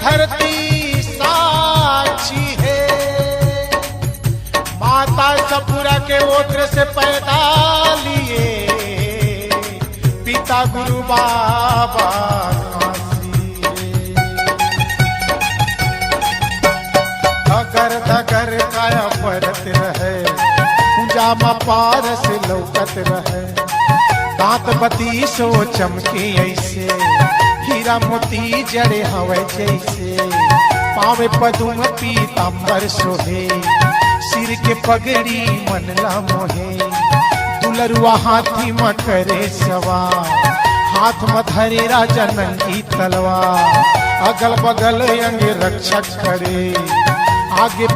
धरती साक्षी है, माता सपुरा के ओत्र से पैदा लिए पिता गुरु बाबा काशी है। धगर धगर काया परत रहे, पूंजामा पारस लौकत रहे, दांत बती सो चमके ऐसे, हीरा मोती जड़े हवे जैसे, पावे पदुम पीतांबर सोहे, सिर के पगड़ी मनला मोहे, दुलरुआ हाथी में करे सवार, हाथ में धरे राजा नंगी तलवार, अगल बगल अंग रक्षक खड़े, आगे